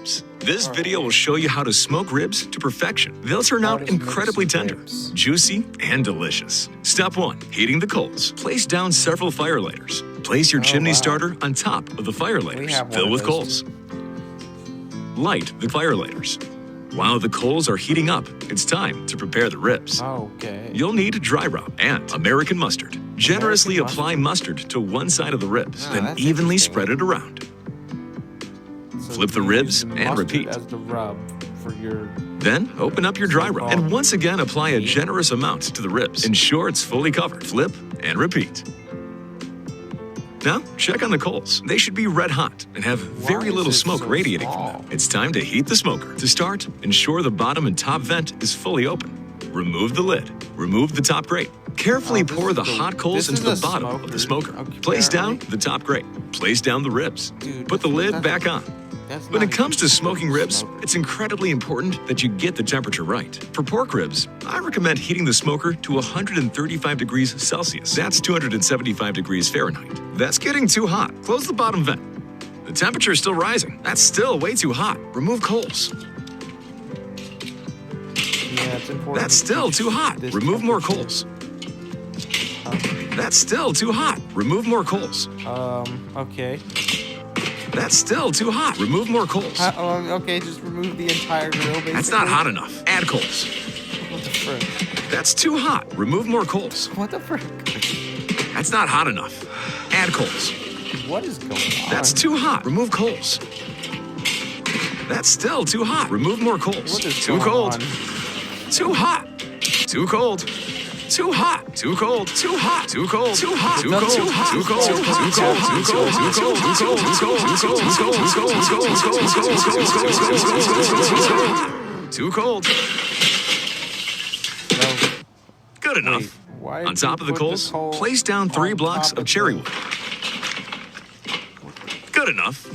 ribs. This video will show you how to smoke ribs to perfection. They'll turn out incredibly tender, juicy, and delicious. Step 1. Heating the coals. Place down several fire lighters. Place your chimney starter on top of the fire lighters. Fill with coals. Light the fire lighters. While the coals are heating up, it's time to prepare the ribs. Okay. You'll need dry rub and American mustard. Generously apply mustard to one side of the ribs, then evenly spread it around. So Flip the ribs and repeat. As the rub for your... Then open up your dry rub and once again apply a generous amount to the ribs. Ensure it's fully covered. Flip and repeat. Now, check on the coals. They should be red hot and have very little smoke radiating from them. It's time to heat the smoker. To start, ensure the bottom and top vent is fully open. Remove the lid. Remove the top grate. Carefully pour the hot coals into the bottom of the smoker. Place down the top grate. Place down the ribs. Put the lid back on. When it comes to smoking ribs, it's incredibly important that you get the temperature right. For pork ribs, I recommend heating the smoker to 135 degrees Celsius. That's 275 degrees Fahrenheit. That's getting too hot. Close the bottom vent. The temperature is still rising. That's still way too hot. Remove coals. Yeah, it's important. That's still too hot. Remove more coals. That's still too hot. Remove more coals. Okay. That's still too hot. Remove more coals. Okay, just remove the entire grill, basically. That's not hot enough. Add coals. What the frick? That's too hot. Remove more coals. What the frick? That's not hot enough. Add coals. What is going on? That's too hot. Remove coals. That's still too hot. Remove more coals. What is too cold. on? Too hot. Too cold. Too hot. Too cold. Too hot. Too cold. Too hot. Too cold. Too cold. Too cold. Too cold. Too cold. Too cold. Too cold. Good enough. On top of the coals, place down 3 blocks of cherry wood. Good enough.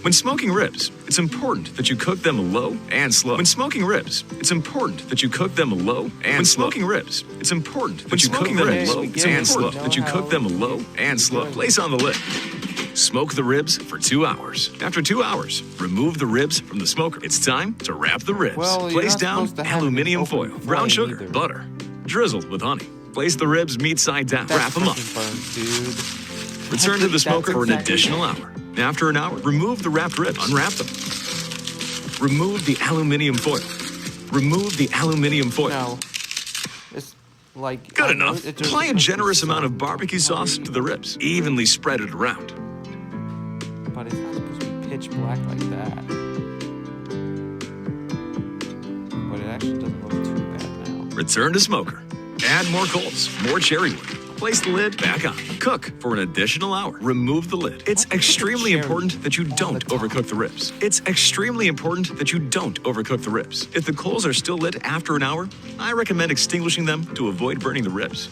When smoking ribs, it's important that you cook them low and slow. When smoking ribs, it's important that you cook them low and slow. When smoking ribs, it's important that you cook them low and slow. That you cook them low and slow. Place on the lid. Smoke the ribs for 2 hours. After 2 hours, remove the ribs from the smoker. It's time to wrap the ribs. Place down aluminum foil, brown sugar, butter, drizzled with honey. Place the ribs meat side down. Wrap them up. Return to the smoker for an additional hour. After an hour, remove the wrapped ribs. Unwrap them. Remove the aluminum foil. Remove the aluminum foil. No. It's like... Good enough. Apply a generous amount of barbecue sauce to the ribs. Evenly spread it around. But it's not supposed to be pitch black like that. But it actually doesn't look too bad now. Return to smoker. Add more coals, more cherry wood. Place the lid back on. Cook for an additional hour. Remove the lid. It's extremely important that you don't overcook the ribs. It's extremely important that you don't overcook the ribs. If the coals are still lit after an hour, I recommend extinguishing them to avoid burning the ribs.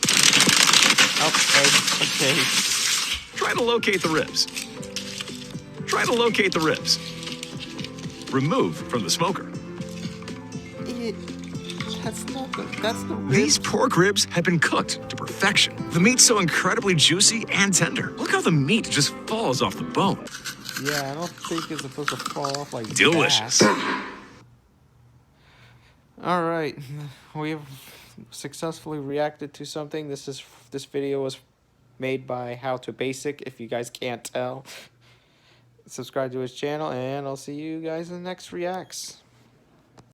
Okay. Try to locate the ribs. Try to locate the ribs. Remove from the smoker. That's the ribs. These pork ribs have been cooked to perfection. The meat's so incredibly juicy and tender. Look how the meat just falls off the bone. Yeah, I don't think it's supposed to fall off like delicious. that. All right, we have successfully reacted to something. This video was made by How to Basic, if you guys can't tell. Subscribe to his channel, and I'll see you guys in the next reacts.